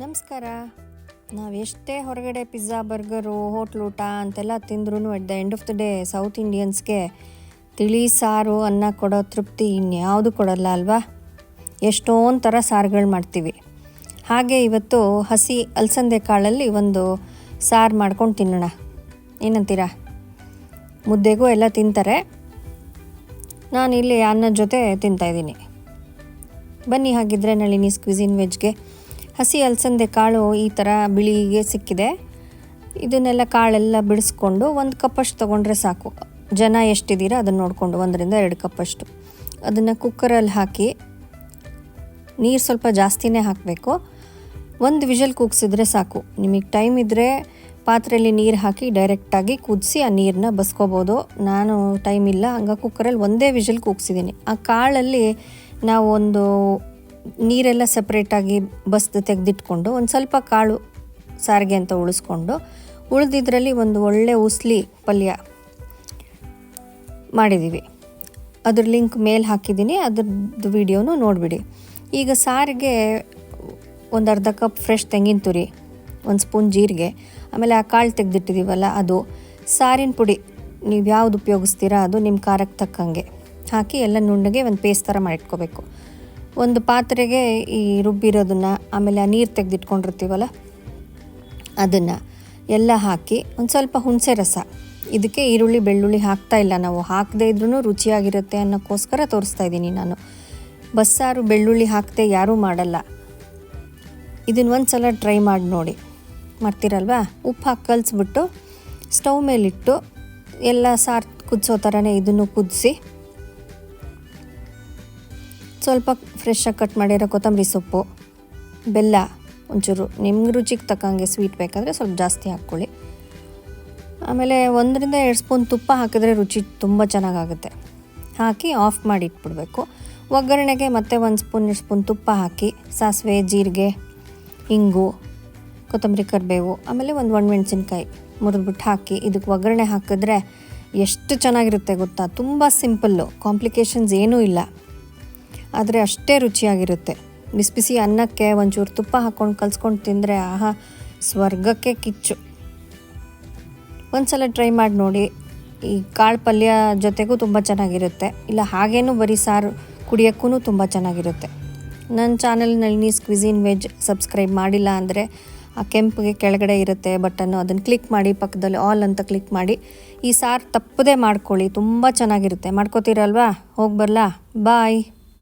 ನಮಸ್ಕಾರ. ನಾವು ಎಷ್ಟೇ ಹೊರಗಡೆ ಪಿಜ್ಜಾ ಬರ್ಗರು ಹೋಟ್ಲ್ ಊಟ ಅಂತೆಲ್ಲ ತಿಂದ್ರೂ at the end of the day south ಇಂಡಿಯನ್ಸ್ಗೆ ತಿಳಿ ಸಾರು ಅನ್ನ ಕೊಡೋ ತೃಪ್ತಿ ಇನ್ಯಾವುದು ಕೊಡಲ್ಲ ಅಲ್ವಾ. ಎಷ್ಟೊಂದು ಥರ ಸಾರುಗಳು ಮಾಡ್ತೀವಿ. ಹಾಗೆ ಇವತ್ತು ಹಸಿ ಅಲಸಂದೆ ಕಾಳಲ್ಲಿ ಒಂದು ಸಾರು ಮಾಡ್ಕೊಂಡು ತಿನ್ನೋಣ. ಏನಂತೀರಾ? ಮುದ್ದೆಗೂ ಎಲ್ಲ ತಿಂತಾರೆ, ನಾನಿಲ್ಲಿ ಅನ್ನದ ಜೊತೆ ತಿಂತಾಯಿದ್ದೀನಿ. ಬನ್ನಿ ಹಾಗಿದ್ರೆ ನಳಿನೀಸ್ ಕ್ವಿಸಿನ್ ವೆಜ್ಗೆ. ಹಸಿ ಅಲಸಂದೆ ಕಾಳು ಈ ಥರ ಬಿಳಿಗೆ ಸಿಕ್ಕಿದೆ. ಇದನ್ನೆಲ್ಲ ಕಾಳೆಲ್ಲ ಬಿಡಿಸ್ಕೊಂಡು 1 ಕಪ್ಪಷ್ಟು ತೊಗೊಂಡ್ರೆ ಸಾಕು. ಜನ ಎಷ್ಟಿದ್ದೀರಾ ಅದನ್ನು ನೋಡಿಕೊಂಡು 1 ರಿಂದ 2 ಕಪ್ಪಷ್ಟು ಅದನ್ನು ಕುಕ್ಕರಲ್ಲಿ ಹಾಕಿ, ನೀರು ಸ್ವಲ್ಪ ಜಾಸ್ತಿನೇ ಹಾಕಬೇಕು. 1 ವಿಷಲ್ ಕೂಗಿಸಿದ್ರೆ ಸಾಕು. ನಿಮಗೆ ಟೈಮ್ ಇದ್ದರೆ ಪಾತ್ರೆಯಲ್ಲಿ ನೀರು ಹಾಕಿ ಡೈರೆಕ್ಟಾಗಿ ಕುದಿಸಿ ಆ ನೀರನ್ನ ಬಸ್ಕೋಬೋದು. ನಾನು ಟೈಮ್ ಇಲ್ಲ, ಹಂಗಾಗಿ ಕುಕ್ಕರಲ್ಲಿ 1 ವಿಷಲ್ ಕೂಗಿಸಿದ್ದೀನಿ. ಆ ಕಾಳಲ್ಲಿ ನಾವು ಒಂದು ನೀರೆಲ್ಲ ಸಪ್ರೇಟಾಗಿ ಬಸ್ದು ತೆಗೆದಿಟ್ಕೊಂಡು ಒಂದು ಸ್ವಲ್ಪ ಕಾಳು ಸಾರಿಗೆ ಅಂತ ಉಳಿಸ್ಕೊಂಡು ಉಳಿದಿದ್ರಲ್ಲಿ ಒಂದು ಒಳ್ಳೆ ಉಸ್ಲಿ ಪಲ್ಯ ಮಾಡಿದ್ದೀವಿ. ಅದ್ರ ಲಿಂಕ್ ಮೇಲೆ ಹಾಕಿದ್ದೀನಿ, ಅದ್ರದ್ದು ವಿಡಿಯೋನು ನೋಡಿಬಿಡಿ. ಈಗ ಸಾರಿಗೆ ಒಂದು ಅರ್ಧ ಕಪ್ ಫ್ರೆಶ್ ತೆಂಗಿನ ತುರಿ, 1 ಸ್ಪೂನ್ ಜೀರಿಗೆ, ಆಮೇಲೆ ಆ ಕಾಳು ತೆಗೆದಿಟ್ಟಿದ್ದೀವಲ್ಲ ಅದು, ಸಾರಿನ ಪುಡಿ ನೀವು ಯಾವುದು ಉಪಯೋಗಿಸ್ತೀರಾ ಅದು ನಿಮ್ಮ ಖಾರಕ್ಕೆ ತಕ್ಕಂಗೆ ಹಾಕಿ ಎಲ್ಲ ನುಣ್ಣಗೆ ಒಂದು ಪೇಸ್ಟ್ ಥರ ಮಾಡಿಟ್ಕೋಬೇಕು. ಒಂದು ಪಾತ್ರೆಗೆ ಈ ರುಬ್ಬಿರೋದನ್ನು, ಆಮೇಲೆ ಆ ನೀರು ತೆಗೆದಿಟ್ಕೊಂಡಿರ್ತೀವಲ್ಲ ಅದನ್ನು ಎಲ್ಲ ಹಾಕಿ ಒಂದು ಸ್ವಲ್ಪ ಹುಣಸೆ ರಸ. ಇದಕ್ಕೆ ಈರುಳ್ಳಿ ಬೆಳ್ಳುಳ್ಳಿ ಹಾಕ್ತಾಯಿಲ್ಲ, ನಾವು ಹಾಕದೇ ಇದ್ರೂ ರುಚಿಯಾಗಿರುತ್ತೆ ಅನ್ನೋಕ್ಕೋಸ್ಕರ ತೋರಿಸ್ತಾ ಇದ್ದೀನಿ ನಾನು. ಬಸ್ಸಾರು ಬೆಳ್ಳುಳ್ಳಿ ಹಾಕದೆ ಯಾರೂ ಮಾಡಲ್ಲ. ಇದನ್ನು ಒಂದು ಸಲ ಟ್ರೈ ಮಾಡಿ ನೋಡಿ, ಮಾಡ್ತೀರಲ್ವಾ. ಉಪ್ಪು ಹಾಕಿ ಕಲಿಸ್ಬಿಟ್ಟು ಸ್ಟವ್ ಮೇಲಿಟ್ಟು ಎಲ್ಲ ಸಾರು ಕುದಿಸೋ ಥರನೇ ಇದನ್ನು ಕುದಿಸಿ, ಸ್ವಲ್ಪ ಫ್ರೆಶ್ಶಾಗಿ ಕಟ್ ಮಾಡಿರೋ ಕೊತ್ತಂಬರಿ ಸೊಪ್ಪು, ಬೆಲ್ಲ ಒಂಚೂರು ನಿಮ್ಗೆ ರುಚಿಗೆ ತಕ್ಕಂಗೆ, ಸ್ವೀಟ್ ಬೇಕಾದರೆ ಸ್ವಲ್ಪ ಜಾಸ್ತಿ ಹಾಕ್ಕೊಳ್ಳಿ. ಆಮೇಲೆ 1 ರಿಂದ 2 ಸ್ಪೂನ್ ತುಪ್ಪ ಹಾಕಿದ್ರೆ ರುಚಿ ತುಂಬ ಚೆನ್ನಾಗಾಗುತ್ತೆ. ಹಾಕಿ ಆಫ್ ಮಾಡಿ ಇಟ್ಬಿಡಬೇಕು. ಒಗ್ಗರಣೆಗೆ ಮತ್ತೆ 1 ಸ್ಪೂನ್ 2 ಸ್ಪೂನ್ ತುಪ್ಪ ಹಾಕಿ ಸಾಸಿವೆ, ಜೀರಿಗೆ, ಇಂಗು, ಕೊತ್ತಂಬರಿ, ಕರಿಬೇವು, ಆಮೇಲೆ ಒಂದು ಒಣಮೆಣಸಿನ್ಕಾಯಿ ಮುರಿದ್ಬಿಟ್ಟು ಹಾಕಿ ಇದಕ್ಕೆ ಒಗ್ಗರಣೆ ಹಾಕಿದ್ರೆ ಎಷ್ಟು ಚೆನ್ನಾಗಿರುತ್ತೆ ಗೊತ್ತಾ. ತುಂಬ ಸಿಂಪಲ್ಲು, ಕಾಂಪ್ಲಿಕೇಶನ್ಸ್ ಏನೂ ಇಲ್ಲ, ಆದರೆ ಅಷ್ಟೇ ರುಚಿಯಾಗಿರುತ್ತೆ. ಬಿಸಿ ಬಿಸಿ ಅನ್ನಕ್ಕೆ ಒಂಚೂರು ತುಪ್ಪ ಹಾಕ್ಕೊಂಡು ಕಲಿಸ್ಕೊಂಡು ತಿಂದರೆ ಆಹಾ, ಸ್ವರ್ಗಕ್ಕೆ ಕಿಚ್ಚು. ಒಂದು ಸಲ ಟ್ರೈ ಮಾಡಿ ನೋಡಿ. ಈ ಕಾಳು ಪಲ್ಯ ಜೊತೆಗೂ ತುಂಬ ಚೆನ್ನಾಗಿರುತ್ತೆ, ಇಲ್ಲ ಹಾಗೇನೂ ಬರೀ ಸಾರು ಕುಡಿಯೋಕ್ಕೂ ತುಂಬ ಚೆನ್ನಾಗಿರುತ್ತೆ. ನನ್ನ channel Nalini's cuisine veg subscribe ಮಾಡಿಲ್ಲ ಅಂದರೆ ಆ ಕೆಂಪಿಗೆ ಕೆಳಗಡೆ ಇರುತ್ತೆ ಬಟನ್ನು, ಅದನ್ನು ಕ್ಲಿಕ್ ಮಾಡಿ, ಪಕ್ಕದಲ್ಲಿ ಆಲ್ ಅಂತ ಕ್ಲಿಕ್ ಮಾಡಿ ಈ ಸಾರು ತಪ್ಪದೇ ಮಾಡ್ಕೊಳ್ಳಿ. ತುಂಬ ಚೆನ್ನಾಗಿರುತ್ತೆ. ಮಾಡ್ಕೋತೀರಲ್ವಾ? ಹೋಗಿ ಬರಲಾ? ಬಾಯ್.